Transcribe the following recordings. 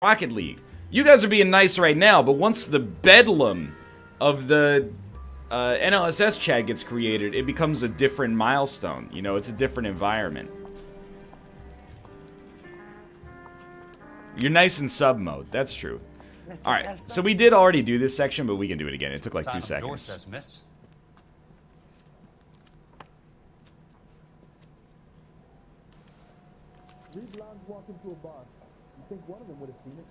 Rocket League. You guys are being nice right now, but once the bedlam of the NLSS chat gets created, it becomes a different milestone. You know, it's a different environment. You're nice in sub mode. That's true. Alright, so we did already do this section, but we can do it again. It took like 2 seconds. Says, miss. Three blondes walk into a bar. You think one of them would have seen it?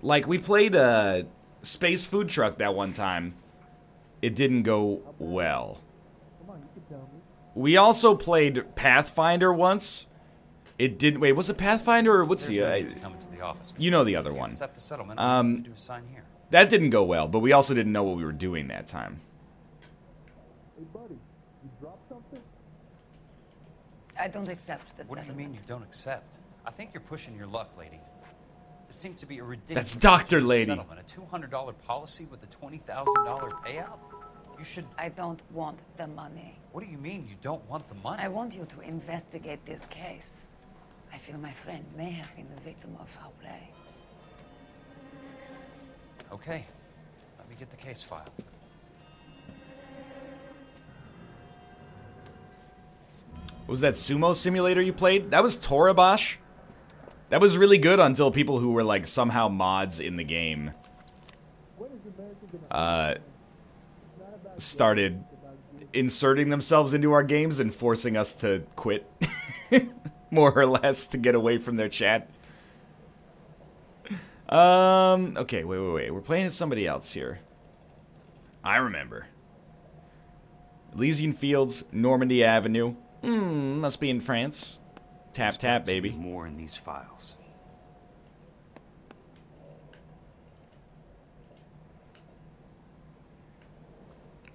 Like, we played a Space Food Truck that one time. It didn't go well. Come on, you can tell me. We also played Pathfinder once. It didn't. Wait, was it Pathfinder or what's the? Coming to the office. You know the other one. Accept the settlement. To do a sign here. That didn't go well, but we also didn't know what we were doing that time. Hey, buddy, you dropped something? I don't accept the What do you mean you don't accept? I think you're pushing your luck, lady. This seems to be a ridiculous. That's Dr. Lady. Settlement. A $200 policy with a $20,000 payout. You should. I don't want the money. What do you mean you don't want the money? I want you to investigate this case. I feel my friend may have been the victim of foul play. Okay. Let me get the case file. What was that sumo simulator you played? That was Torabosh? That was really good until people who were like somehow mods in the game started inserting themselves into our games and forcing us to quit. More or less to get away from their chat. Okay, wait. We're playing as somebody else here. I remember. Elysian Fields, Normandy Avenue. Must be in France. Tap, baby. More in these files.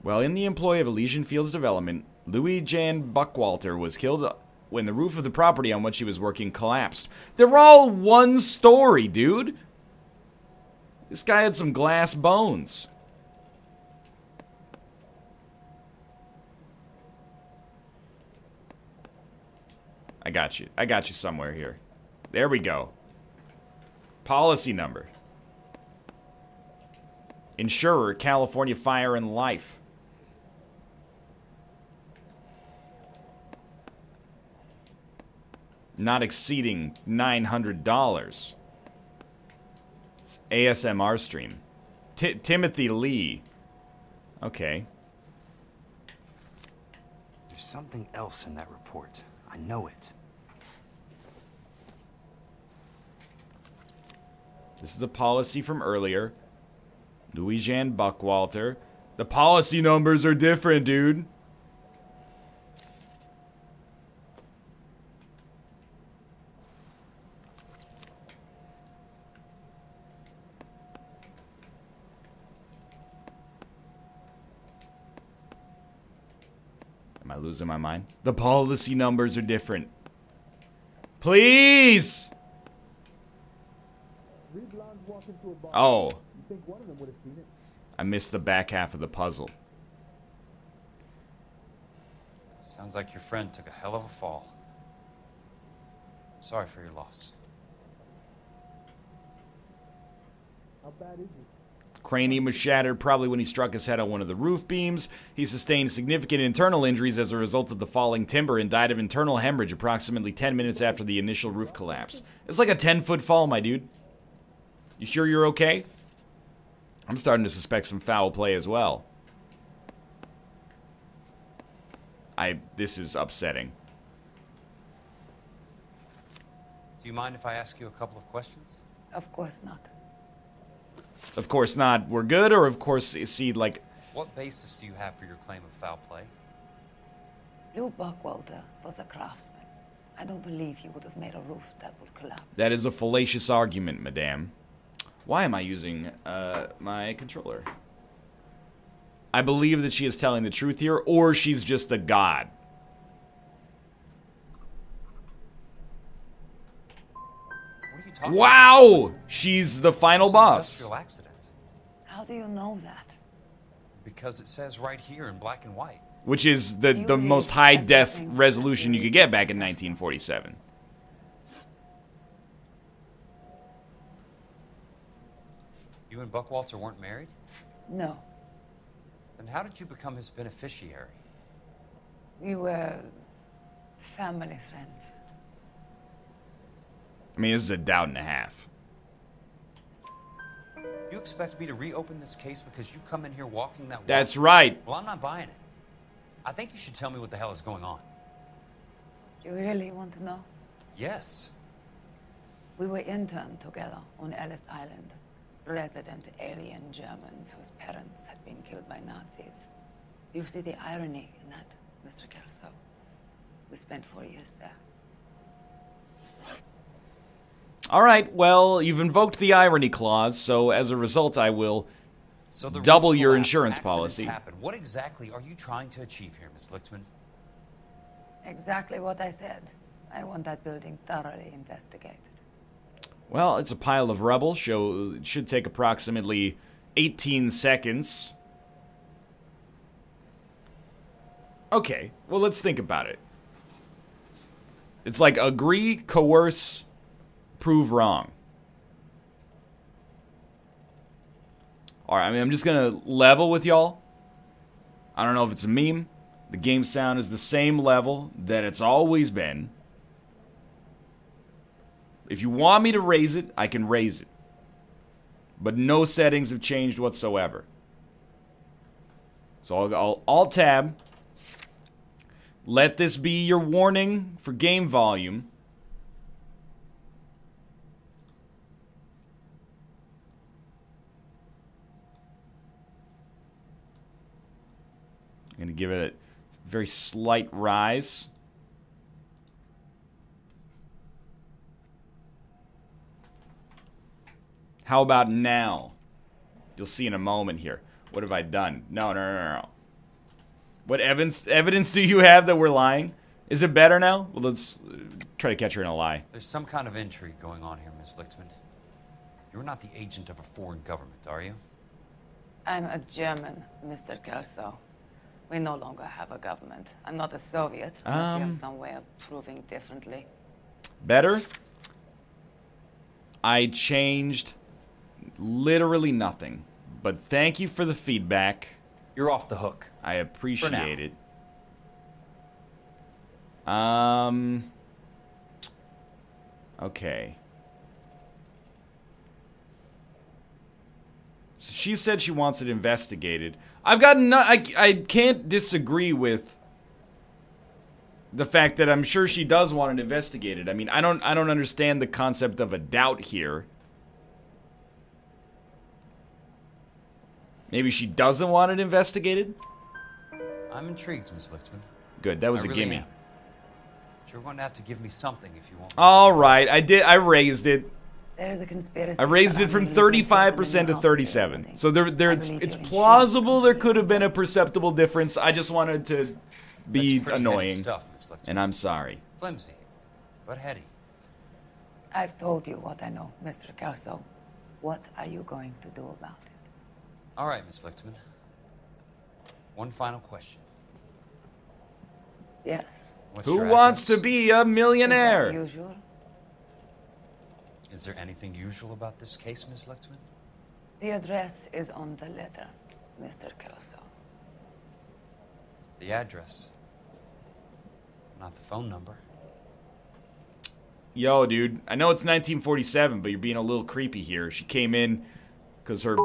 While in the employ of Elysian Fields Development, Louis-Jan Buckwalter was killed when the roof of the property on which he was working collapsed. They're all one story, dude. This guy had some glass bones. I got you. I got you somewhere here. There we go. Policy number. Insurer, California Fire and Life. Not exceeding $900. It's ASMR stream. Timothy Lee. Okay. There's something else in that report. I know it. This is the policy from earlier. Louis-Jan Buckwalter. The policy numbers are different, dude. Am I losing my mind? The policy numbers are different. Please! Three blondes walk into a bar. Oh. You think one of them would have seen it? I missed the back half of the puzzle. Sounds like your friend took a hell of a fall. Sorry for your loss. How bad is it? Cranium was shattered probably when he struck his head on one of the roof beams. He sustained significant internal injuries as a result of the falling timber and died of internal hemorrhage approximately 10 minutes after the initial roof collapse. It's like a 10-foot fall, my dude. You sure you're okay? I'm starting to suspect some foul play as well. This is upsetting. Do you mind if I ask you a couple of questions? Of course not. Of course not. We're good, or of course, see, like... What basis do you have for your claim of foul play? Lou Buckwalter was a craftsman. I don't believe he would have made a roof that would collapse. That is a fallacious argument, madame. Why am I using, my controller? I believe that she is telling the truth here, or she's just a god. What are you talking Wow! She's the final boss. Industrial accident. How do you know that? Because it says right here in black and white. Which is the most high-def resolution you could get back in 1947. You and Buckwalter weren't married? No. Then how did you become his beneficiary? We were family friends. I mean, this is a doubt and a half. You expect me to reopen this case because you come in here walking that walk? That's right. Well, I'm not buying it. I think you should tell me what the hell is going on. You really want to know? Yes. We were interned together on Ellis Island. Resident alien Germans whose parents had been killed by Nazis. Do you see the irony in that, Mr. Kelso? We spent 4 years there. All right, well, you've invoked the irony clause, so as a result, I will double your insurance policy. Happened. What exactly are you trying to achieve here, Miss Lichtman? Exactly what I said. I want that building thoroughly investigated. Well, it's a pile of rubble, so it should take approximately 18 seconds. Okay, well, let's think about it. It's like agree, coerce, prove wrong. Alright, I mean, I'm just gonna level with y'all. I don't know if it's a meme. The game sound is the same level that it's always been. If you want me to raise it, I can raise it. But no settings have changed whatsoever. So I'll Alt-Tab. Let this be your warning for game volume. I'm going to give it a very slight rise. How about now? You'll see in a moment here. What have I done? No. What evidence do you have that we're lying? Is it better now? Well, let's try to catch her in a lie. There's some kind of intrigue going on here, Miss Lichtman. You're not the agent of a foreign government, are you? I'm a German, Mr. Kelso. We no longer have a government. I'm not a Soviet, unless you have some way of proving differently. Better? I changed literally nothing. But thank you for the feedback. You're off the hook. I appreciate it. Okay. So she said she wants it investigated. I've got I can't disagree with the fact that I'm sure she does want it investigated. I mean, I don't understand the concept of a doubt here. Maybe she doesn't want it investigated? I'm intrigued, Miss Lichtman. Good, that was I a really gimme. am. But you're going to have to give me something if you want. All right, I raised it. There is a conspiracy. I raised it from 35% to 37%. So it's plausible there could have been a perceptible difference. I just wanted to be That's pretty annoying. heady stuff, Miss Lichtman. And I'm sorry. Flimsy, but heady. I've told you what I know, Mr. Kelso. What are you going to do about it? All right, Miss Lichtman. One final question. Yes. What's Who your wants to address? be a millionaire? Is that usual? Is there anything usual about this case, Miss Lichtman? The address is on the letter, Mr. Kelso. The address, not the phone number. Yo, dude, I know it's 1947, but you're being a little creepy here. She came in because her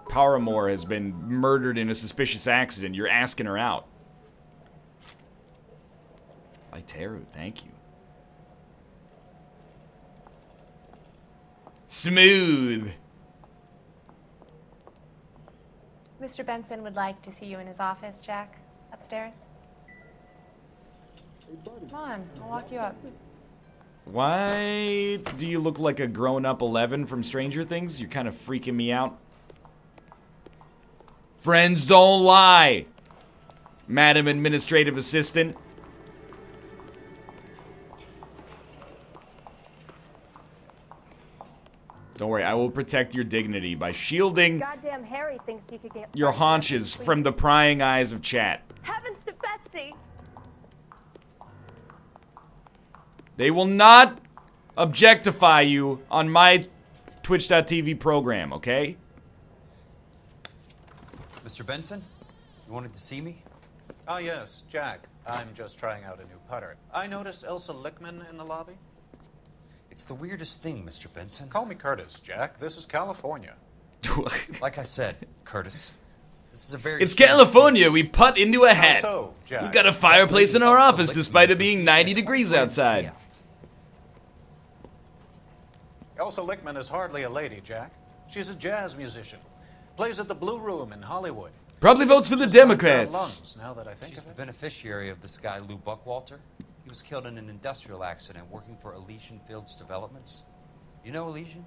paramour has been murdered in a suspicious accident. You're asking her out. Lyteru, thank you. Smooth. Mr. Benson would like to see you in his office, Jack. Upstairs. Come on, I'll walk you up. Why do you look like a grown-up 11 from Stranger Things? You're kind of freaking me out. Friends don't lie, Madam Administrative Assistant. Don't worry, I will protect your dignity by shielding Goddamn Harry thinks he could get your haunches from the prying eyes of chat. Heavens to Betsy! They will not objectify you on my Twitch.tv program, okay? Mr. Benson? You wanted to see me? Ah, yes, Jack. I'm just trying out a new putter. I noticed Elsa Lickman in the lobby. It's the weirdest thing, Mr. Benson. Call me Curtis, Jack. This is California. Like I said, Curtis, this is a very... It's California. case. We putt into a hat. So, Jack. We've got a fireplace in our office despite it being 90 degrees outside. Elsa Lickman is hardly a lady, Jack. She's a jazz musician. Plays at the Blue Room in Hollywood. Probably votes for the Democrats. Lungs, now that I think She's of the it. beneficiary of this guy, Lou Buckwalter. He was killed in an industrial accident working for Elysian Fields Developments. You know Elysian?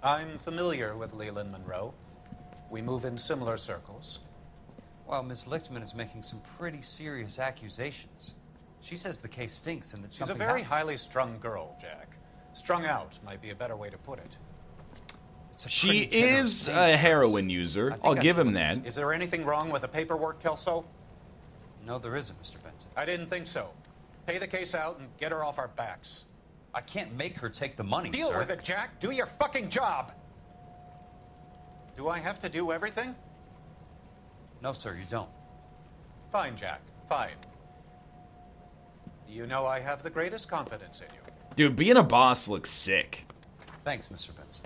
I'm familiar with Leland Monroe. We move in similar circles. Well, Miss Lichtman is making some pretty serious accusations. She says the case stinks and that She's a something very happened. highly strung girl, Jack. Strung out might be a better way to put it. It's a She pretty generous is name, a Curtis. heroin user. I think I'll I give should him look that. into Is there anything wrong with the paperwork, Kelso? No, there isn't, Mr. Benson. I didn't think so. Pay the case out and get her off our backs. I can't make her take the money, Deal sir. with it, Jack. Do your fucking job. Do I have to do everything? No, sir, you don't. Fine, Jack. Fine. You know I have the greatest confidence in you. Dude, being a boss looks sick. Thanks, Mr. Benson.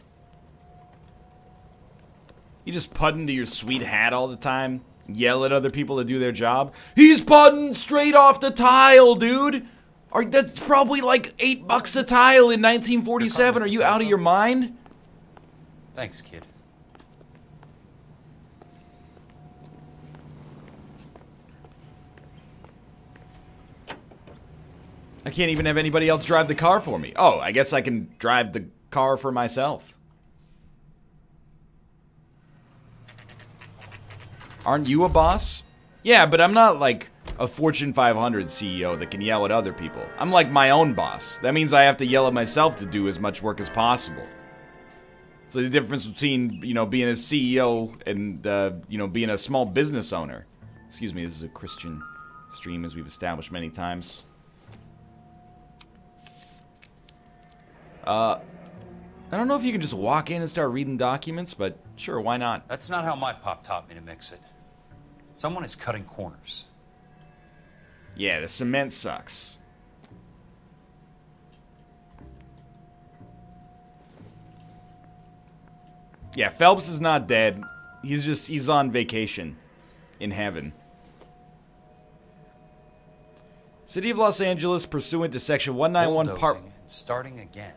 You just putt into your sweet hat all the time, yell at other people to do their job. He's putting straight off the tile, dude. That's probably like $8 a tile in 1947. Are you out of your mind? Thanks, kid. I can't even have anybody else drive the car for me. Oh, I guess I can drive the car for myself. Aren't you a boss? Yeah, but I'm not like a Fortune 500 CEO that can yell at other people. I'm like my own boss. That means I have to yell at myself to do as much work as possible. So the difference between, you know, being a CEO and, you know, being a small business owner. Excuse me, this is a Christian stream, as we've established many times. I don't know if you can just walk in and start reading documents, but sure, why not? That's not how my pop taught me to mix it. Someone is cutting corners. Yeah, the cement sucks. Yeah, Phelps is not dead. He's on vacation in heaven. City of Los Angeles, pursuant to Section 191 Part... Bulldozing and starting again.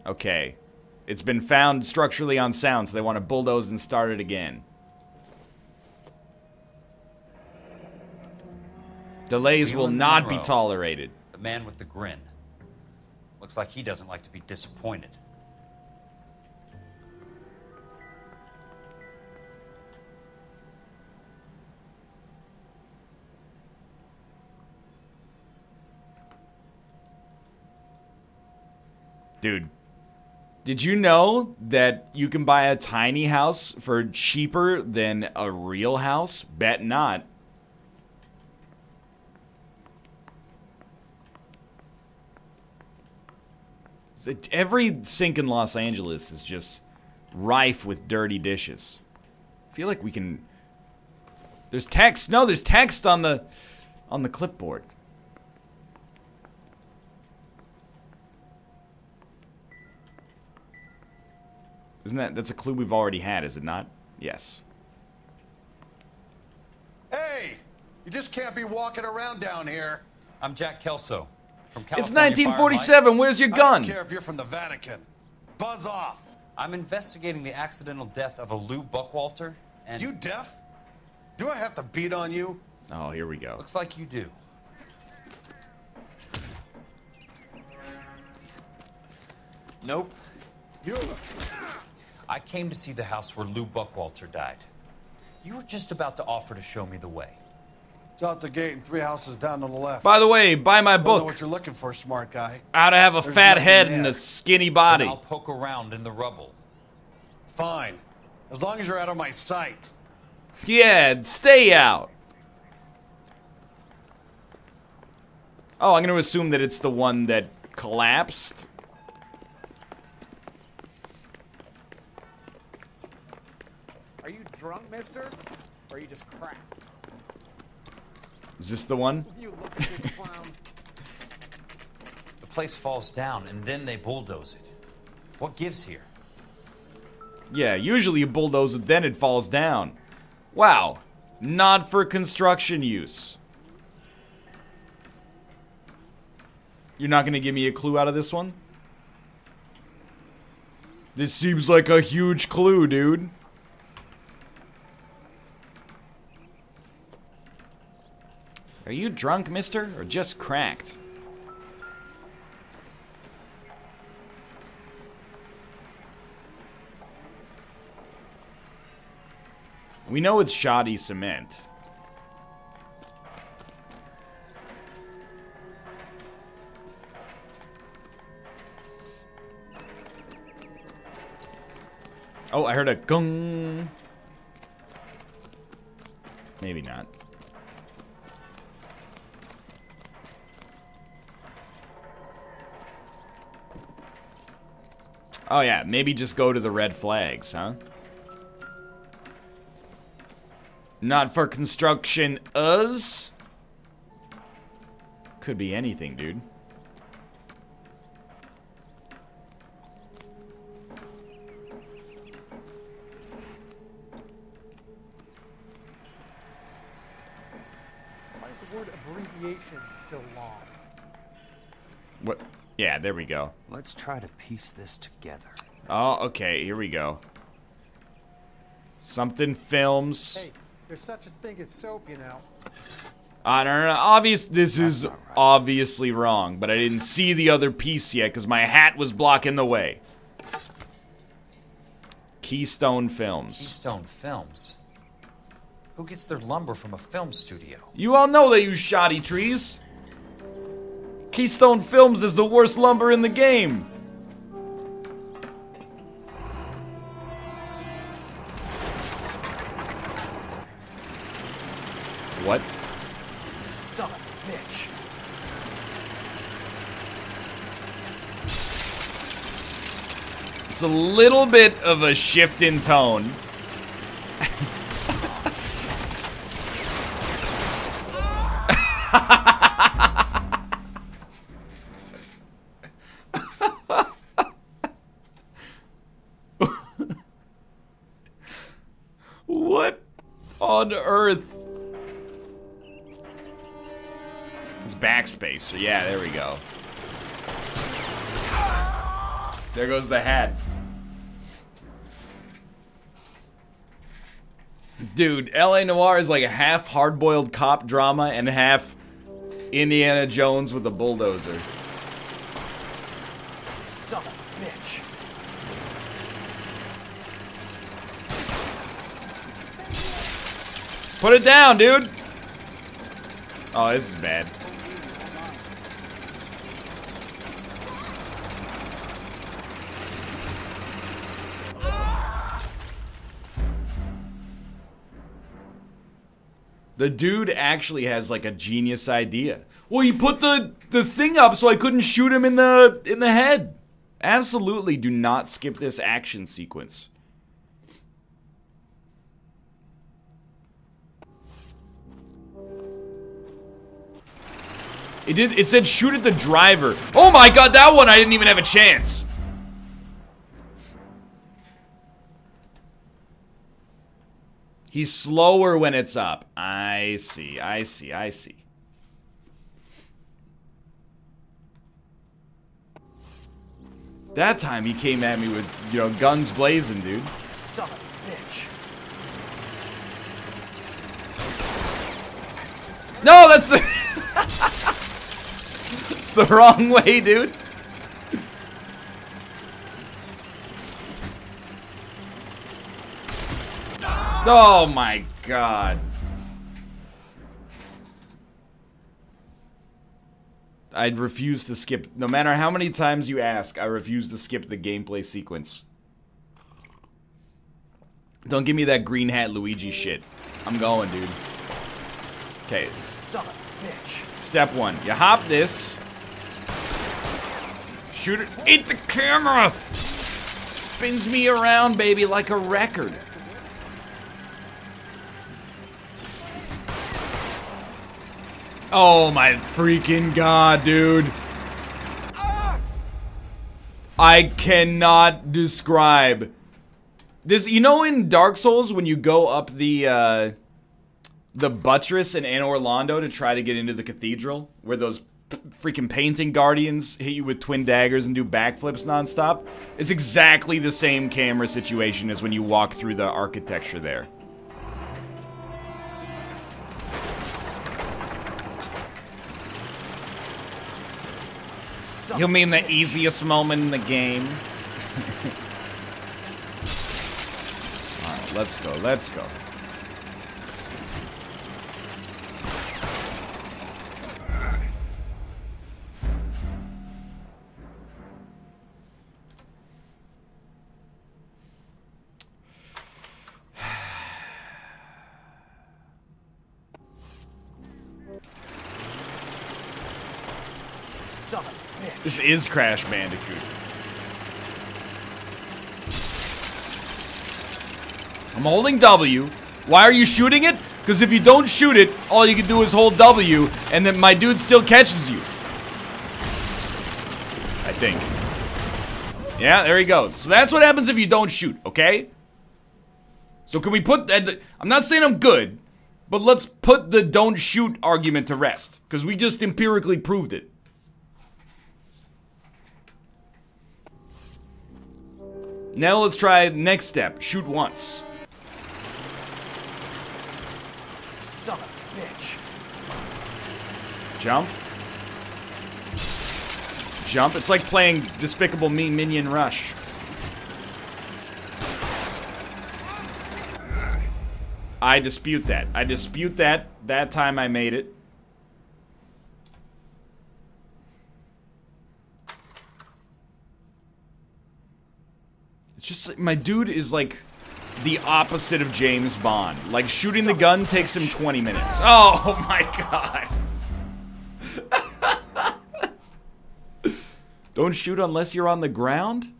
Okay. It's been found structurally unsound, so they want to bulldoze and start it again. Delays will Leland not be Monroe. tolerated. The man with the grin. Looks like he doesn't like to be disappointed. Dude, did you know that you can buy a tiny house for cheaper than a real house? Bet not. So every sink in Los Angeles is just rife with dirty dishes. I feel like we can... There's text. No, there's text on the clipboard. That's a clue we've already had, is it not? Yes. Hey! You just can't be walking around down here. I'm Jack Kelso from California. It's 1947. Where's your I gun? don't care if you're from the Vatican. Buzz off. I'm investigating the accidental death of a Lou Buckwalter, and... You deaf? Do I have to beat on you? Oh, here we go. Looks like you do. Nope. You. I came to see the house where Lou Buckwalter died. You were just about to offer to show me the way. It's out the gate and 3 houses down on the left. By the way, buy my Don't know book. what you're looking for, smart guy. How to have a There's fat nothing head there. and a skinny Then body. I'll poke around in the rubble. Fine. As long as you're out of my sight. Yeah, stay out. Oh, I'm going to assume that it's the one that collapsed. Are you drunk, mister? Or are you just cracked? Is this the one? You look at this clown. The place falls down, and then they bulldoze it. What gives here? Yeah, usually you bulldoze it, then it falls down. Wow. Not for construction use. You're not gonna give me a clue out of this one? This seems like a huge clue, dude. Are you drunk, mister? Or just cracked? We know it's shoddy cement. Oh, I heard a gong. Maybe not. Oh yeah, maybe just go to the red flags, huh? Not for construction us? Could be anything, dude. Why is the word abbreviation so long? What? Yeah, there we go. Let's try to piece this together. Oh, okay, here we go. Something films. Hey, there's such a thing as soap, you know. No. This is obviously wrong, but I didn't see the other piece yet because my hat was blocking the way. Keystone Films. Keystone Films? Who gets their lumber from a film studio? You all know they use shoddy trees. Keystone Films is the worst lumber in the game. What? Son of a bitch. It's a little bit of a shift in tone. What on earth? It's backspace. Yeah, there we go. There goes the hat. Dude, LA Noire is like a half hard-boiled cop drama and half Indiana Jones with a bulldozer. Son of a bitch. Put it down, dude! Oh, this is bad. The dude actually has like a genius idea. Well, you put the thing up so I couldn't shoot him in the head. Absolutely do not skip this action sequence. It said shoot at the driver. Oh my god, that one I didn't even have a chance. He's slower when it's up. I see. That time he came at me with, you know, guns blazing, dude. Son of a bitch. No, that's the it's the wrong way, dude. Oh my god. I'd refuse to skip. No matter how many times you ask, I refuse to skip the gameplay sequence. Don't give me that green hat Luigi shit. I'm going, dude. Okay. Son of a bitch. Step one. You hop this. Shoot it. Eat the camera! Spins me around, baby, like a record. Oh my freaking god, dude. I cannot describe this. You know, in Dark Souls, when you go up the buttress in Anor Londo to try to get into the cathedral, where those freaking painting guardians hit you with twin daggers and do backflips nonstop? It's exactly the same camera situation as when you walk through the architecture there. You mean the easiest moment in the game? Alright, let's go, let's go. This is Crash Bandicoot. I'm holding W. Why are you shooting it? Because if you don't shoot it, all you can do is hold W, and then my dude still catches you. I think. Yeah, there he goes. So that's what happens if you don't shoot, okay? So can we put... I'm not saying I'm good, but let's put the don't shoot argument to rest. Because we just empirically proved it. Now let's try next step. Shoot once. Son of a bitch. Jump. Jump. It's like playing Despicable Me Minion Rush. I dispute that. I dispute that. That time I made it. It's just, my dude is like the opposite of James Bond. Like, shooting the gun takes him 20 minutes. Oh my god. Don't shoot unless you're on the ground?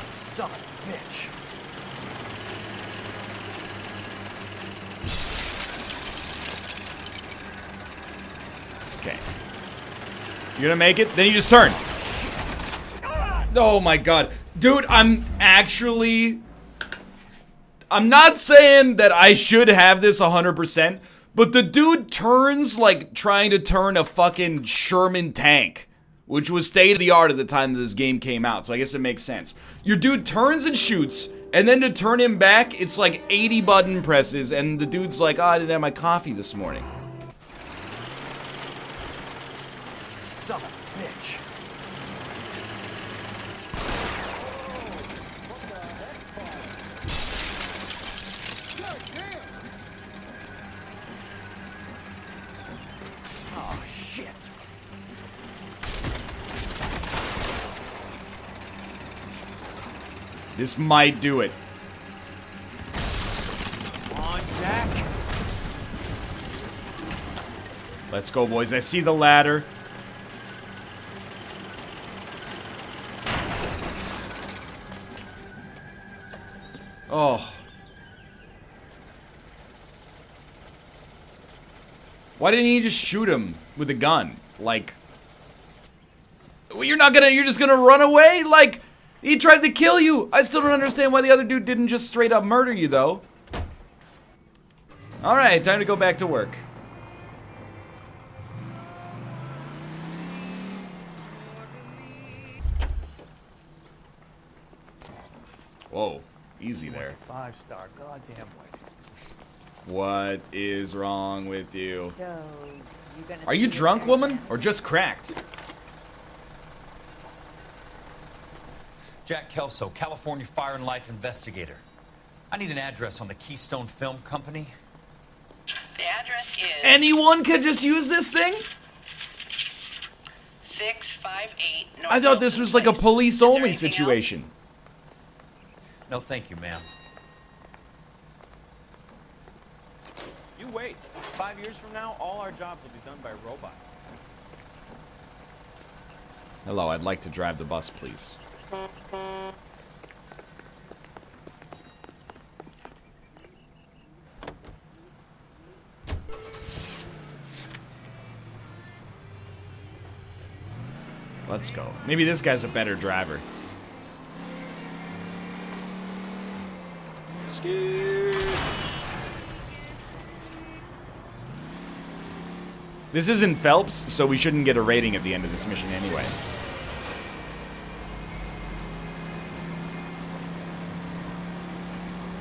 Son of a bitch. Okay. You're gonna make it? Then you just turn. Oh my god. Dude, I'm not saying that I should have this 100%, but the dude turns like trying to turn a fucking Sherman tank, which was state of the art at the time that this game came out, so I guess it makes sense. Your dude turns and shoots, and then to turn him back, it's like 80 button presses, and the dude's like, oh, I didn't have my coffee this morning. Son of a bitch. Oh, shit. This might do it. Come on, Jack. Let's go, boys. I see the ladder. Oh. Why didn't he just shoot him with a gun? Like, well, you're just gonna run away? Like, he tried to kill you. I still don't understand why the other dude didn't just straight up murder you, though. Alright, time to go back to work. Whoa. Easy there. 5-star, goddamn way. What is wrong with you? So, you gonna Are you drunk, woman? Or just cracked? Jack Kelso, California Fire and Life investigator. I need an address on the Keystone Film Company. The address is... Anyone could just use this thing? 658 North I thought this was like a police-only Is there anything situation. No, thank you, ma'am. You wait. 5 years from now, all our jobs will be done by robots. Hello, I'd like to drive the bus, please. Let's go. Maybe this guy's a better driver. This isn't Phelps, so we shouldn't get a rating at the end of this mission anyway.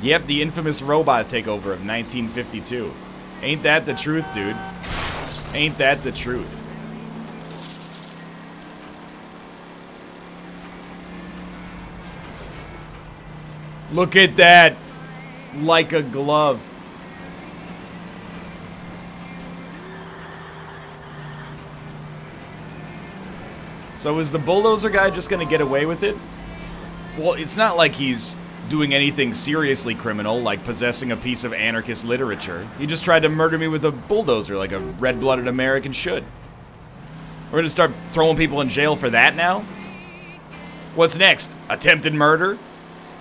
Yep, the infamous robot takeover of 1952. Ain't that the truth, dude? Ain't that the truth? Look at that! Like a glove. So is the bulldozer guy just gonna get away with it? Well, it's not like he's doing anything seriously criminal, like possessing a piece of anarchist literature. He just tried to murder me with a bulldozer like a red-blooded American should. We're gonna start throwing people in jail for that now? What's next? Attempted murder?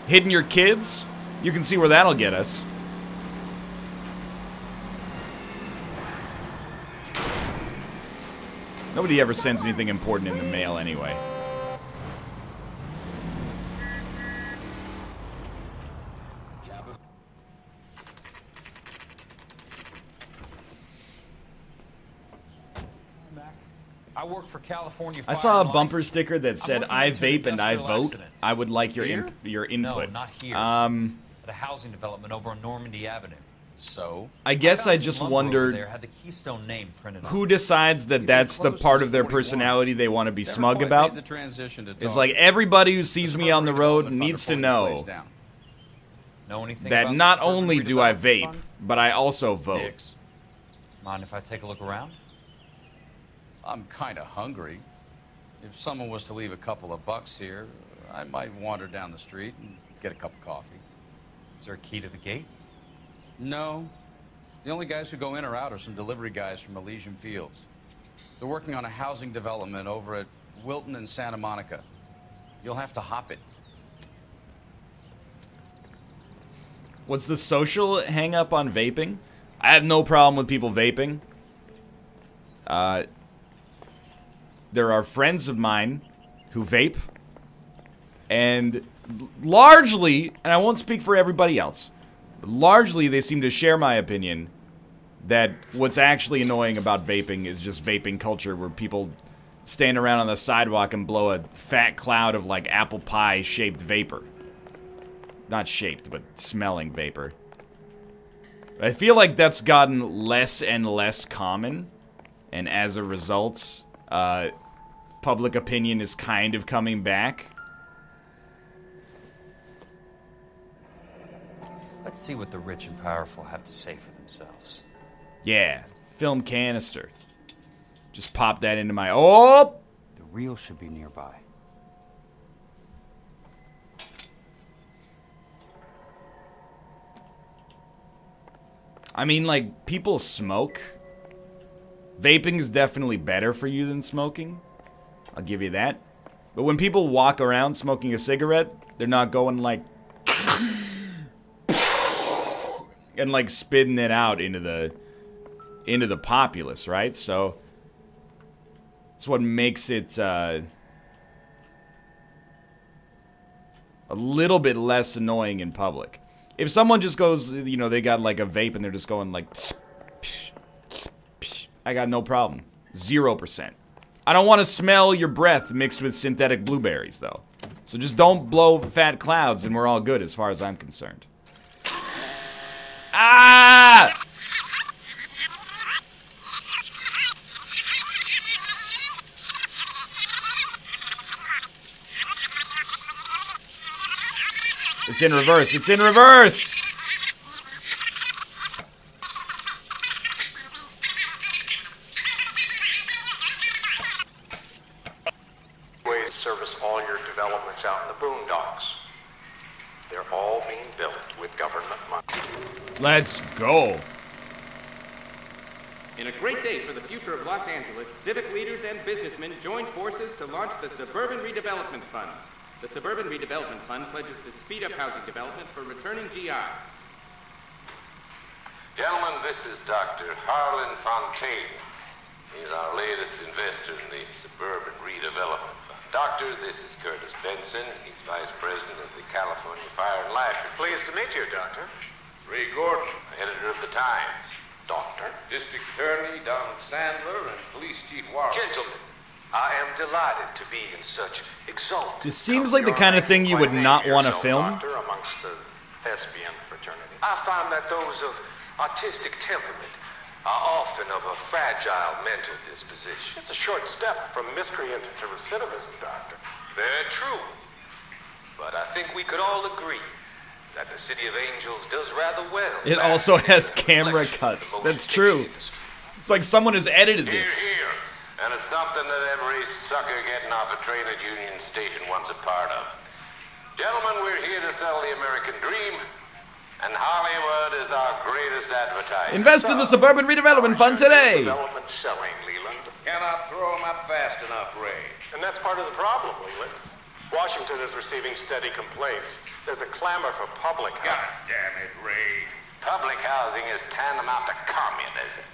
Hidden your kids? You can see where that'll get us. Nobody ever sends anything important in the mail anyway. I work for California I Fire saw a and Life. bumper sticker that said, looking "I into an vape and I industrial vote. accident." I would like your Here? your input." No, not here. At a housing development over on Normandy Avenue. So? I guess found I some just lumber over wondered there had the Keystone name printed on who it. decides that that's the close part since of their 41. personality they want to be Never smug quite about. made the transition to It's talk. like everybody who sees me on the road Suburban needs to Redevelopment Fund know plays down. Know anything that about the not Suburban only do I Redevelopment vape, Fund? but I also vote. Nix. Mind if I take a look around? I'm kind of hungry. If someone was to leave a couple of bucks here, I might wander down the street and get a cup of coffee. Is there a key to the gate? No. The only guys who go in or out are some delivery guys from Elysian Fields. They're working on a housing development over at Wilton and Santa Monica. You'll have to hop it. What's the social hang up on vaping? I have no problem with people vaping. There are friends of mine who vape, and largely, and I won't speak for everybody else, but largely they seem to share my opinion that what's actually annoying about vaping is just vaping culture, where people stand around on the sidewalk and blow a fat cloud of like apple pie shaped vapor. Not shaped, but smelling vapor. I feel like that's gotten less and less common, and as a result, public opinion is kind of coming back. Let's see what the rich and powerful have to say for themselves. Yeah, film canister. Just pop that into my... Oh! The reel should be nearby. I mean, like, people smoke. Vaping is definitely better for you than smoking. I'll give you that. But when people walk around smoking a cigarette, they're not going like... and like spitting it out into the populace, right? So it's what makes it a little bit less annoying in public. If someone just goes, you know, they got like a vape and they're just going like, I got no problem. 0%. I don't want to smell your breath mixed with synthetic blueberries, though. So just don't blow fat clouds and we're all good as far as I'm concerned. Ah! It's in reverse. It's in reverse! Ways service all your developments out in the boondocks. They're all being built with government money. Let's go. In a great day for the future of Los Angeles, civic leaders and businessmen joined forces to launch the Suburban Redevelopment Fund. The Suburban Redevelopment Fund pledges to speed up housing development for returning GIs. Gentlemen, this is Dr. Harlan Fontaine. He's our latest investor in the Suburban Redevelopment Fund. Doctor, this is Curtis Benson. He's Vice President of the California Fire and Life. Pleased to meet you, Doctor. Ray Gordon, editor of the Times. Doctor. District Attorney Donald Sandler and Police Chief Warren. Gentlemen, I am delighted to be in such exalted. This seems like the kind of thing you would not want to film. Doctor, amongst the thespian fraternity. I find that those of artistic temperament are often of a fragile mental disposition. It's a short step from miscreant to recidivism, Doctor. Very true. But I think we could all agree that the City of Angels does rather well. It also has camera cuts. That's true. It's like someone has edited this. Here. And it's something that every sucker getting off a train at Union Station wants a part of. Gentlemen, we're here to sell the American dream. And Hollywood is our greatest advertiser. Invest in the Suburban Redevelopment Fund today. Development selling, Leland. Cannot throw him up fast enough, Ray. And that's part of the problem, Leland. Washington is receiving steady complaints. There's a clamor for public housing. God damn it, Ray. Public housing is tantamount to communism.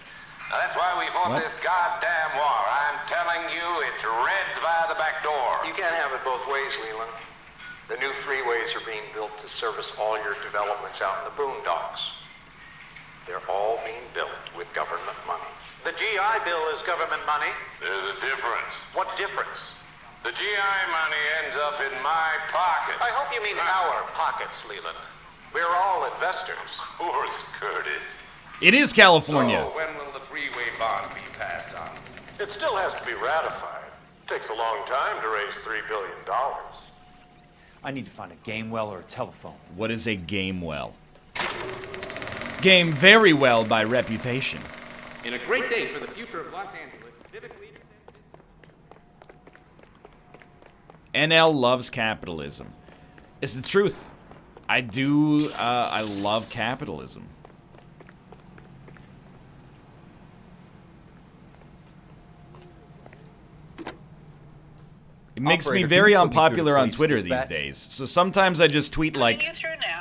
Now that's why we fought this goddamn war. I'm telling you, it's Reds via the back door. You can't have it both ways, Leland. The new freeways are being built to service all your developments out in the boondocks. They're all being built with government money. The GI Bill is government money. There's a difference. What difference? The GI money ends up in my pocket. I hope you mean our pockets, Leland. We're all investors. Of course, Curtis. It is California. So when will the freeway bond be passed on? It still has to be ratified. It takes a long time to raise $3 billion. I need to find a game well or a telephone. What is a game well? Game very well by reputation. In a great day for the future of Los Angeles, civic leaders NL loves capitalism. It's the truth. I do, I love capitalism. It makes me very unpopular on Twitter these days. So sometimes I just tweet like,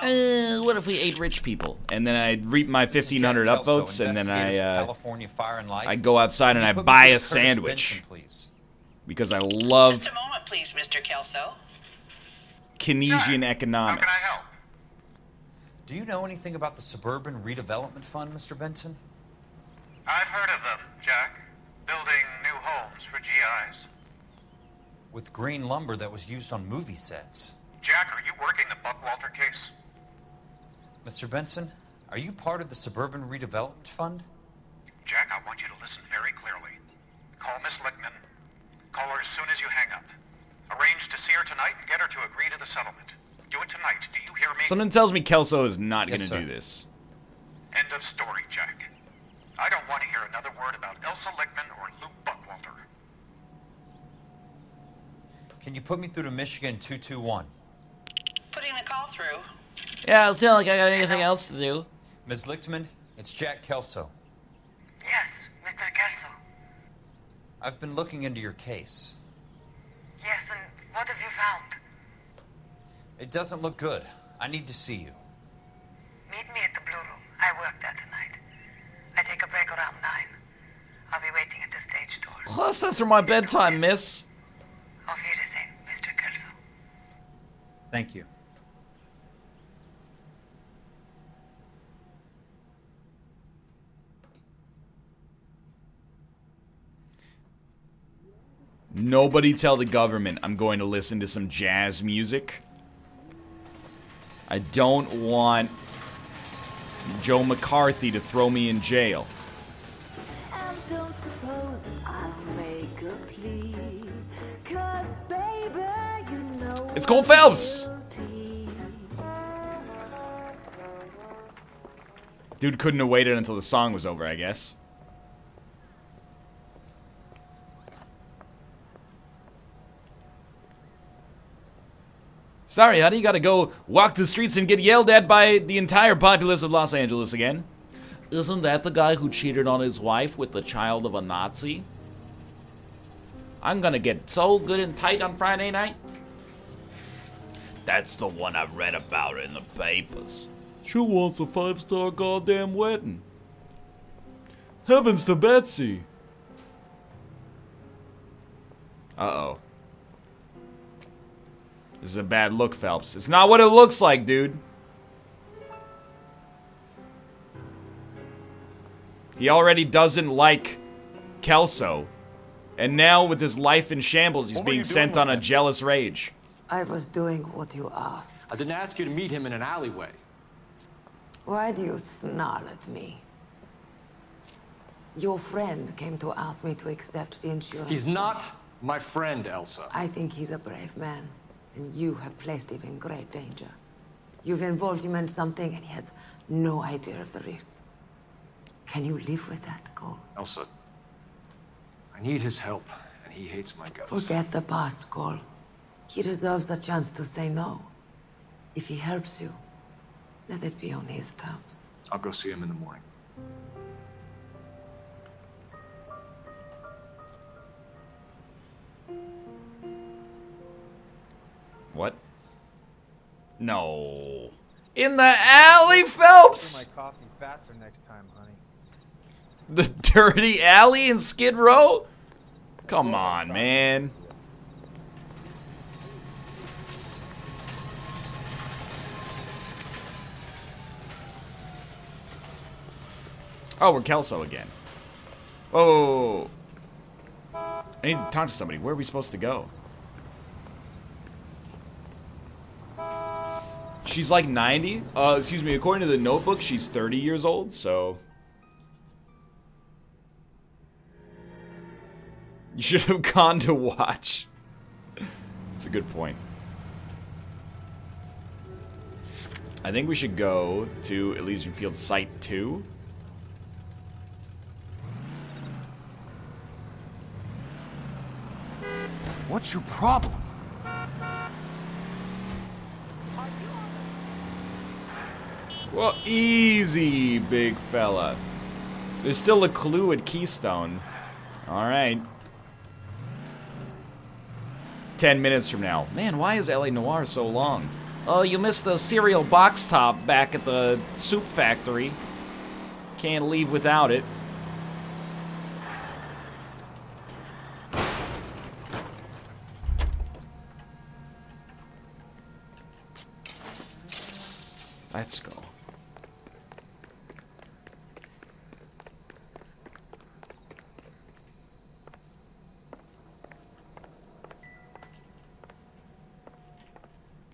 what if we ate rich people? And then I reap my 1,500 upvotes, and then I go outside and I buy a sandwich. Because I love Just a moment, please, Mr. Kelso. Keynesian economics. How can I help? Do you know anything about the Suburban Redevelopment Fund, Mr. Benson? I've heard of them, Jack. Building new homes for GIs. With green lumber that was used on movie sets. Jack, are you working the Buckwalter case? Mr. Benson, are you part of the Suburban Redevelopment Fund? Jack, I want you to listen very clearly. Call Miss Lickman. Call her as soon as you hang up. Arrange to see her tonight and get her to agree to the settlement. Do it tonight. Do you hear me? Something tells me Kelso is not going to do this. End of story, Jack. I don't want to hear another word about Elsa Lickman or Luke Buckwalter. Can you put me through to Michigan 221? Putting the call through. Yeah, it sounds like I got anything else to do. Ms. Lichtman, it's Jack Kelso. Yes, Mr. Kelso. I've been looking into your case. Yes, and what have you found? It doesn't look good. I need to see you. Meet me at the Blue Room. I work there tonight. I take a break around 9. I'll be waiting at the stage door. Well, that's after my bedtime, miss. Auf Wiedersehen, Mr. Kelso. Thank you. Nobody tell the government I'm going to listen to some jazz music. I don't want Joe McCarthy to throw me in jail. And don't suppose I'll make a plea, 'cause baby, you know It's Cole Phelps! Dude couldn't have waited until the song was over, I guess. Sorry, honey, you gotta go walk the streets and get yelled at by the entire populace of Los Angeles again. Isn't that the guy who cheated on his wife with the child of a Nazi? I'm gonna get so good and tight on Friday night. That's the one I read about in the papers. She wants a 5-star goddamn wedding. Heavens to Betsy. This is a bad look, Phelps. It's not what it looks like, dude. He already doesn't like Kelso. And now, with his life in shambles, he's being sent on a jealous rage. I was doing what you asked. I didn't ask you to meet him in an alleyway. Why do you snarl at me? Your friend came to ask me to accept the insurance. He's not my friend, Elsa. I think he's a brave man, and you have placed him in great danger. You've involved him in something, and he has no idea of the risk. Can you live with that, Cole? Elsa, I need his help, and he hates my guts. Forget the past, Cole. He deserves a chance to say no. If he helps you, let it be on his terms. I'll go see him in the morning. What? No. In the alley, Phelps? My coffee faster next time, honey. The dirty alley in Skid Row? Come on, man. Oh, we're Kelso again. Whoa. I need to talk to somebody. Where are we supposed to go? She's like 90? Excuse me, according to the notebook, she's 30 years old, so... You should have gone to watch. That's a good point. I think we should go to Elysian Field Site 2. What's your problem? Well, easy, big fella. There's still a clue at Keystone. Alright. 10 minutes from now. Man, why is LA Noire so long? Oh, you missed the cereal box top back at the soup factory. Can't leave without it. Let's go.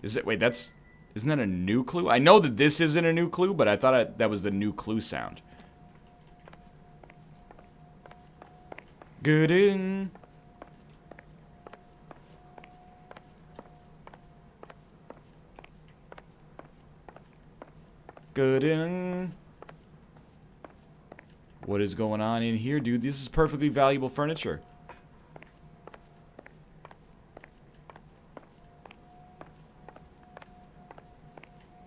Is it, wait, isn't that a new clue? I know that this isn't a new clue, but I thought that was the new clue sound. Good in. Good in. What is going on in here, dude? This is perfectly valuable furniture.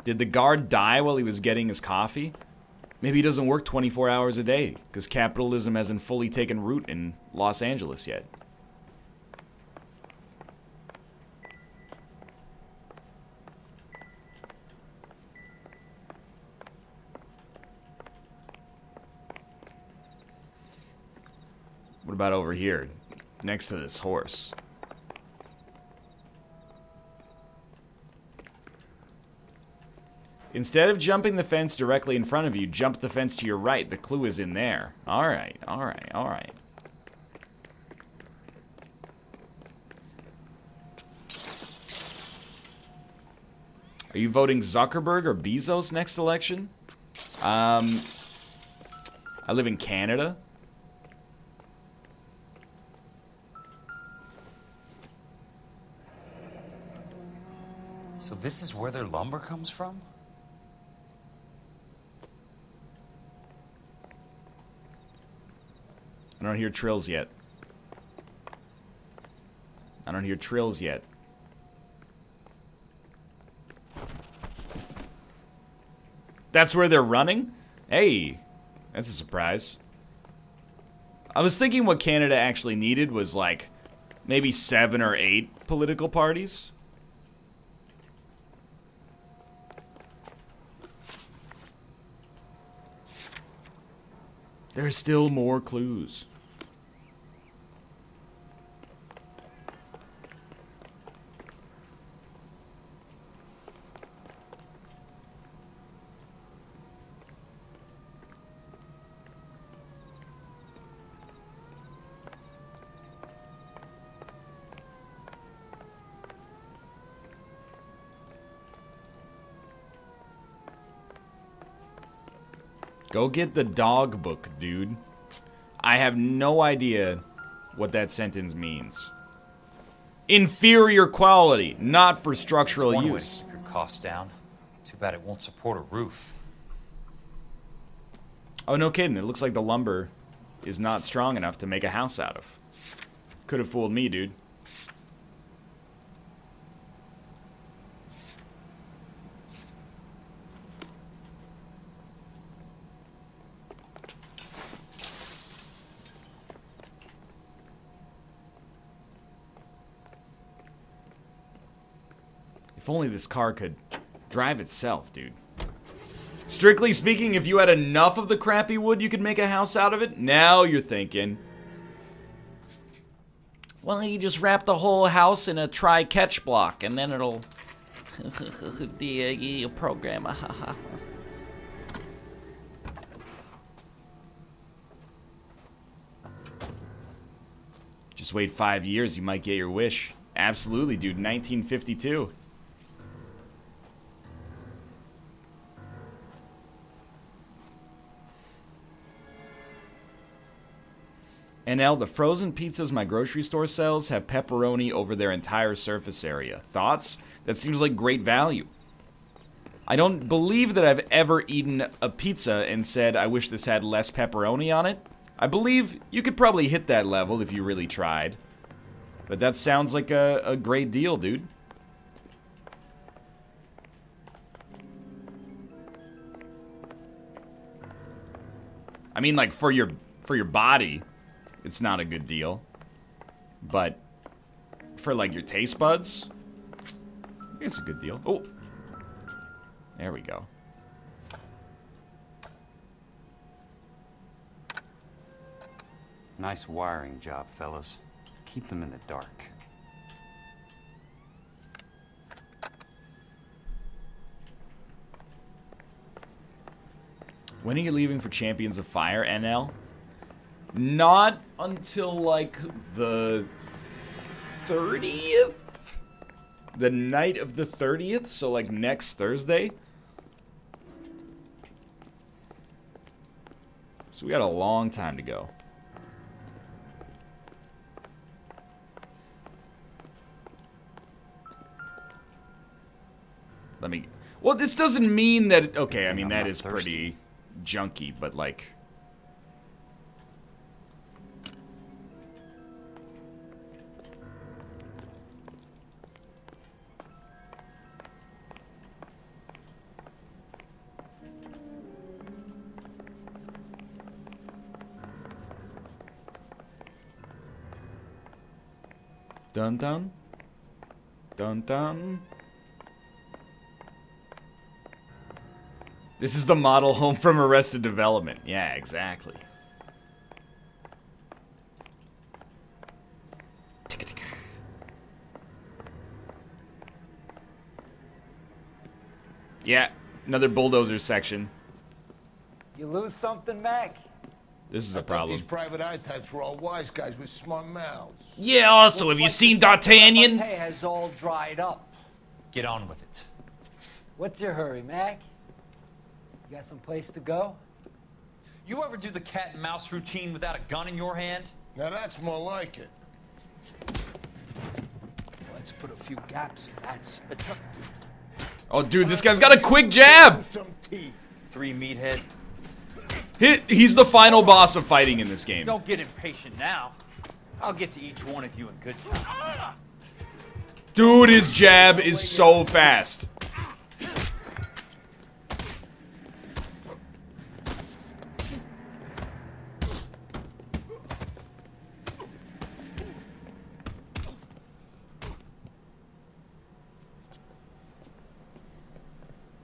Did the guard die while he was getting his coffee? Maybe he doesn't work 24 hours a day, because capitalism hasn't fully taken root in Los Angeles yet. What about over here, next to this horse? Instead of jumping the fence directly in front of you, jump the fence to your right. The clue is in there. Alright, alright, alright. Are you voting Zuckerberg or Bezos next election? I live in Canada. So this is where their lumber comes from? I don't hear trills yet. I don't hear trills yet. That's where they're running? Hey, that's a surprise. I was thinking what Canada actually needed was like maybe 7 or 8 political parties. There's still more clues. Go get the dog book, dude. I have no idea what that sentence means. Inferior quality, not for structural One way to use. keep your costs down. Too bad it won't support a roof. Oh, no kidding. It looks like the lumber is not strong enough to make a house out of. Could have fooled me, dude. If only this car could drive itself, dude. Strictly speaking, if you had enough of the crappy wood, you could make a house out of it. Now you're thinking. Well, you just wrap the whole house in a try-catch block, and then it'll be a program. Just wait 5 years, you might get your wish. Absolutely, dude. 1952. NL, the frozen pizzas my grocery store sells have pepperoni over their entire surface area. Thoughts? That seems like great value. I don't believe that I've ever eaten a pizza and said, I wish this had less pepperoni on it. I believe you could probably hit that level if you really tried. But that sounds like a great deal, dude. I mean, like, for your body, it's not a good deal. But for, like, your taste buds, it's a good deal. Oh, there we go. Nice wiring job, fellas. Keep them in the dark. When are you leaving for Champions of Fire, NL? Not until, like, the 30th? The night of the 30th, so, like, next Thursday? So we got a long time to go. Let me... Well, this doesn't mean that... Okay, I mean, that is pretty junky, but, like... Dun dun. Dun dun. This is the model home from Arrested Development. Yeah, exactly. Yeah, another bulldozer section. You lose something, Mac? This is a I thought problem. these private eye types were all wise guys with smart mouths. Yeah, also, have you seen D'Artagnan? Hey, has all dried up. Get on with it. What's your hurry, Mac? You got some place to go? You ever do the cat and mouse routine without a gun in your hand? Now that's more like it. Let's put a few gaps in that spit. Oh, dude, this guy's got a quick jab! Three meathead. He's the final boss of fighting in this game. Don't get impatient now. I'll get to each one of you in good time. Dude, his jab is so fast.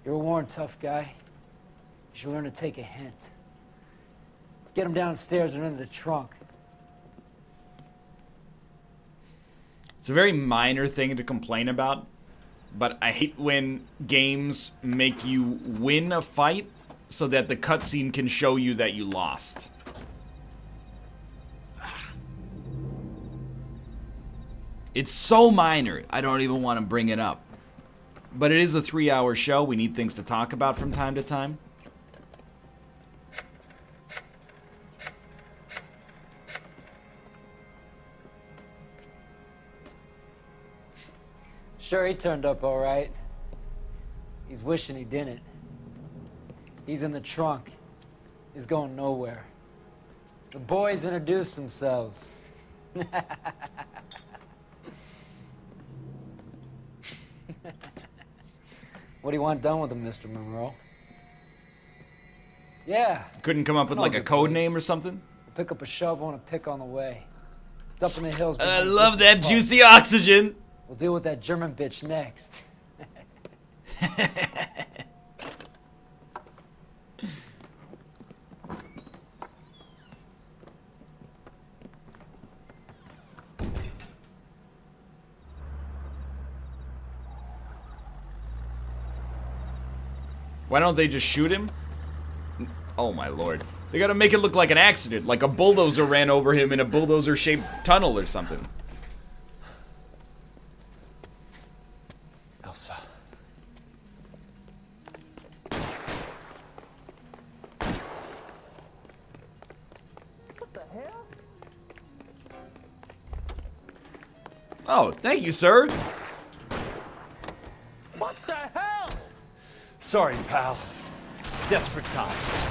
You're a worn, tough guy. You should learn to take a hint. Get him downstairs and into the trunk. It's a very minor thing to complain about, but I hate when games make you win a fight so that the cutscene can show you that you lost. It's so minor, I don't even want to bring it up. But it is a 3-hour show, we need things to talk about from time to time. Sure, he turned up all right. He's wishing he didn't. He's in the trunk. He's going nowhere. The boys introduced themselves. What do you want done with him, Mr. Monroe? Yeah. Couldn't come up with like a code name or something? We'll pick up a shovel and a pick on the way. It's up in the hills. I love that juicy oxygen. We'll deal with that German bitch next. Why don't they just shoot him? Oh my lord. They gotta make it look like an accident, like a bulldozer ran over him in a bulldozer-shaped tunnel or something. Elsa. What the hell? Oh, thank you, sir. What the hell? Sorry, pal. Desperate times.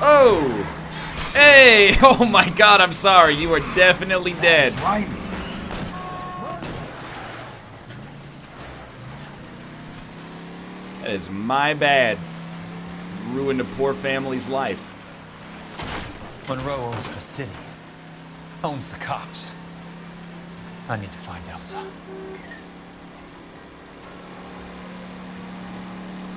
Oh! Hey! Oh my god, I'm sorry. You are definitely dead. That is my bad. Ruined a poor family's life. Monroe owns the city. Owns the cops. I need to find Elsa.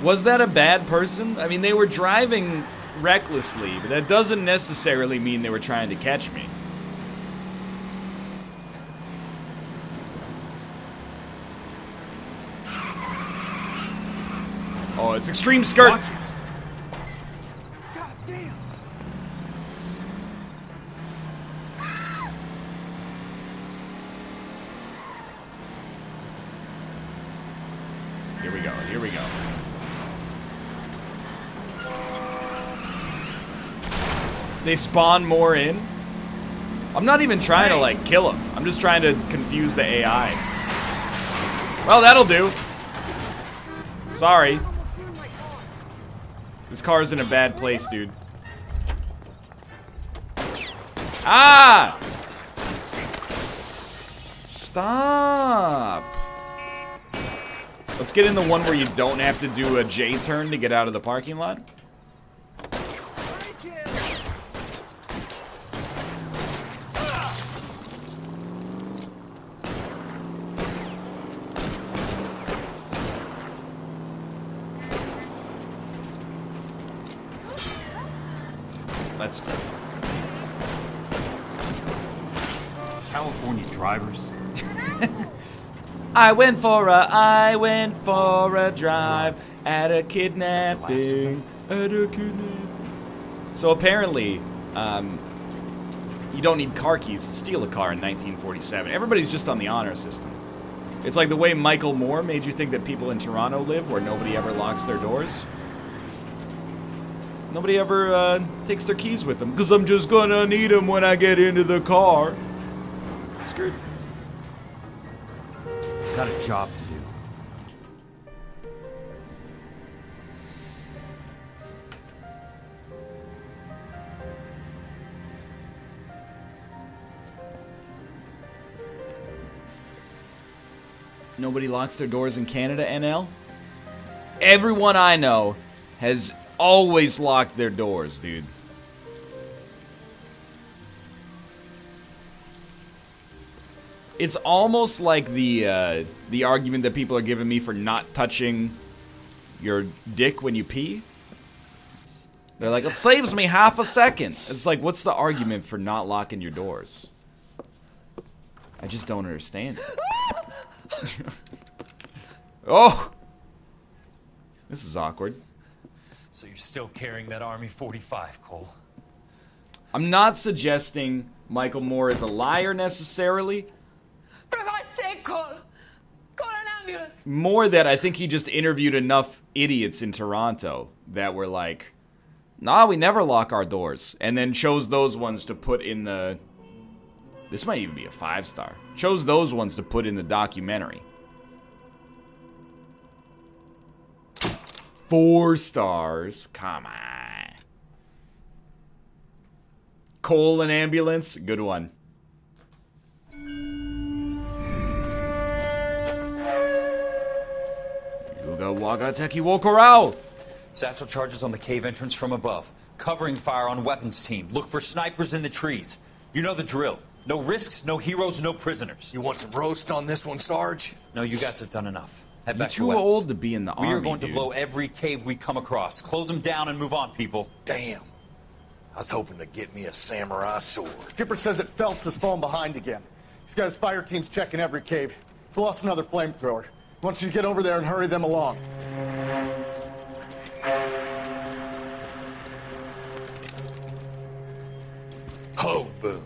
Was that a bad person? I mean, they were driving recklessly, but that doesn't necessarily mean they were trying to catch me. Oh, it's extreme skirt. Watch it. God damn. Here we go, here we go. They spawn more in. I'm not even trying to, like, kill them. I'm just trying to confuse the AI. Well, that'll do. Sorry. This car's in a bad place, dude. Ah! Stop. Let's get in the one where you don't have to do a J turn to get out of the parking lot. Let's go. California drivers. I went for a drive at a kidnapping. So apparently, you don't need car keys to steal a car in 1947. Everybody's just on the honor system. It's like the way Michael Moore made you think that people in Toronto live, where nobody ever locks their doors. Nobody ever takes their keys with them, because I'm just gonna need them when I get into the car. Skirt. Got a job to do. Nobody locks their doors in Canada, NL? Everyone I know has always locked their doors, dude. It's almost like the argument that people are giving me for not touching your dick when you pee. They're like, it saves me half a second. It's like, what's the argument for not locking your doors? I just don't understand it. Oh! This is awkward. So you're still carrying that Army 45, Cole? I'm not suggesting Michael Moore is a liar necessarily. For God's sake, Cole! Call an ambulance! More that I think he just interviewed enough idiots in Toronto that were like, Nah, we never lock our doors. And then chose those ones to put in the... This might even be a 5-star. Chose those ones to put in the documentary. 4 stars. Come on. Cole and ambulance. Good one. Yuga Waga Teki Wokorao. Satchel charges on the cave entrance from above. Covering fire on weapons team. Look for snipers in the trees. You know the drill. No risks, no heroes, no prisoners. You want some roast on this one, Sarge? No, you guys have done enough. Head You're back too to old to be in the army, We are going dude. to blow every cave we come across. Close them down and move on, people. Damn. I was hoping to get me a samurai sword. Skipper says that Phelps has fallen behind again. He's got his fire teams checking every cave. He's lost another flamethrower. He wants you to get over there and hurry them along. Hoboon,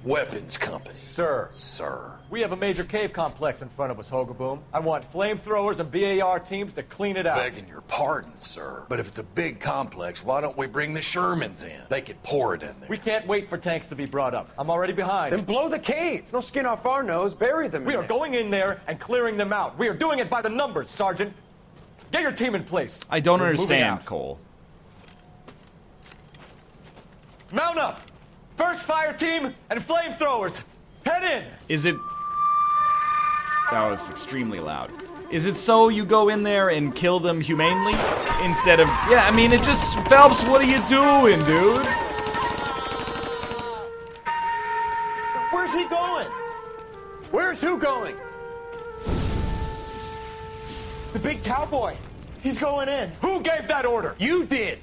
weapons company. Sir. Sir. We have a major cave complex in front of us, Hogaboom. I want flamethrowers and BAR teams to clean it out. Begging your pardon, sir. But if it's a big complex, why don't we bring the Shermans in? They could pour it in there. We can't wait for tanks to be brought up. I'm already behind. Then blow the cave. No skin off our nose. Bury them. We are going in there and clearing them out. We are doing it by the numbers, Sergeant. Get your team in place. I don't We're moving understand, out. Cole. Mount up. First fire team and flamethrowers. Head in. Is it... That was extremely loud. Is it so you go in there and kill them humanely? Instead of... Yeah, I mean, it just... Phelps, what are you doing, dude? Where's he going? Where's who going? The big cowboy. He's going in. Who gave that order? You did.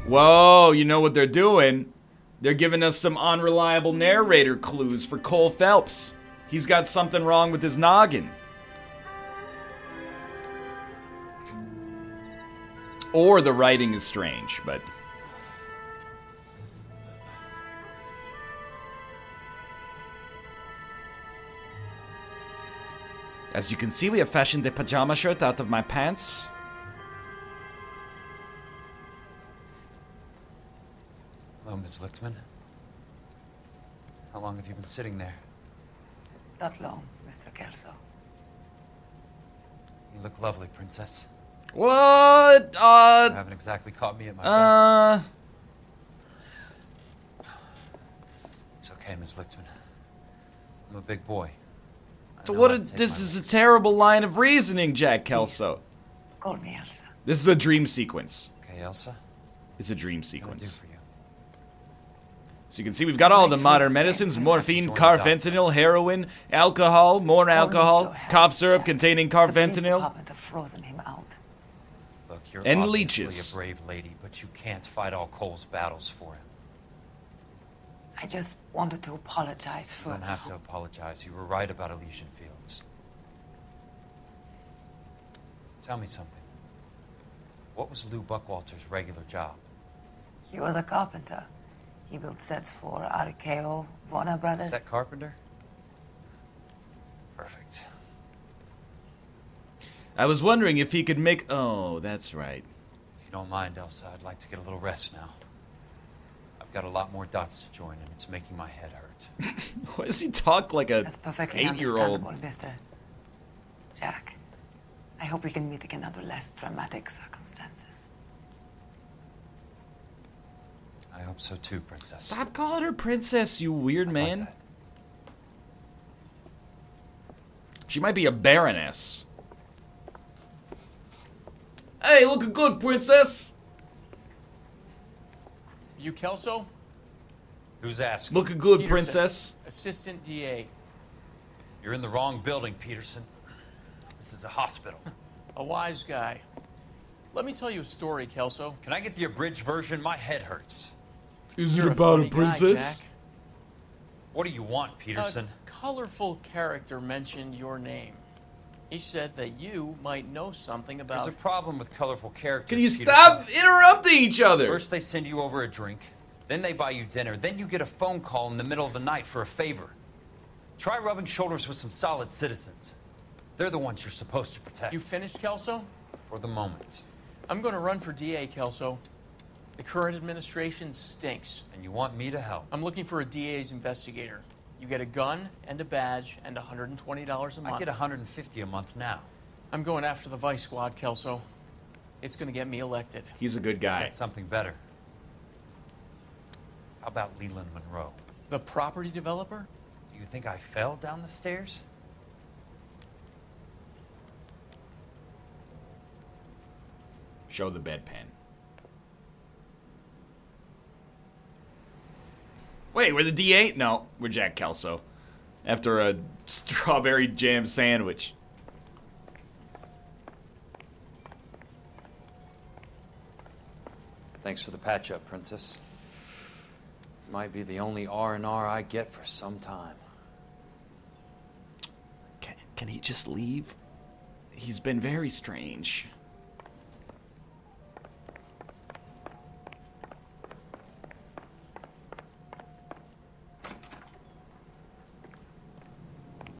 Whoa, you know what they're doing? They're giving us some unreliable narrator clues for Cole Phelps. He's got something wrong with his noggin. Or the writing is strange, but... As you can see, we have fashioned a pajama shirt out of my pants. Hello, Miss Lichtman. How long have you been sitting there? Not long, Mr. Kelso. You look lovely, Princess. What? You haven't exactly caught me at my best. It's okay, Miss Lichtman. I'm a big boy. This is a terrible line of reasoning, Jack Kelso. Call me Elsa. This is a dream sequence. Okay, Elsa. It's a dream sequence. What can I do for you? So you can see we've got all the modern medicines: morphine, carfentanil, heroin, alcohol, more alcohol, cough syrup containing carfentanil, Frozen him out. Look, you're and obviously leeches. a brave lady, but you can't fight all Cole's battles for him. I just wanted to apologize for... You don't have to apologize. You were right about Elysian Fields. Tell me something. What was Lou Buckwalter's regular job? He was a carpenter. He built sets for Archeo, Warner Brothers. Set carpenter? Perfect. I was wondering if he could make... Oh, that's right. If you don't mind, Elsa, I'd like to get a little rest now. I've got a lot more dots to join, and it's making my head hurt. Why does he talk like a That's perfectly 8-year-old? understandable, Mr. Jack. I hope we can meet again under less dramatic circumstances. I hope so too, Princess. Stop calling her princess, you weird man. She might be a baroness. Hey, looking good, princess. You Kelso? Who's asking? Looking good, Peterson, princess. Assistant DA. You're in the wrong building, Peterson. This is a hospital. A wise guy. Let me tell you a story, Kelso. Can I get the abridged version? My head hurts. Is You're it about a funny guy, princess? Jack. What do you want, Peterson? A colorful character mentioned your name. He said that you might know something about... There's a problem with colorful characters, Can you Peterson. stop interrupting each other? First they send you over a drink, then they buy you dinner, then you get a phone call in the middle of the night for a favor. Try rubbing shoulders with some solid citizens. They're the ones you're supposed to protect. You finished, Kelso? For the moment. I'm going to run for DA, Kelso. The current administration stinks. And you want me to help? I'm looking for a DA's investigator. You get a gun and a badge and $120 a month. I get $150 a month now. I'm going after the Vice Squad, Kelso. It's going to get me elected. He's a good guy. That's something better. How about Leland Monroe? The property developer? Do you think I fell down the stairs? Show the bedpan. Wait, we're the DA? No, we're Jack Kelso. After a strawberry jam sandwich. Thanks for the patch-up, Princess. Might be the only R&R I get for some time. Can he just leave? He's been very strange.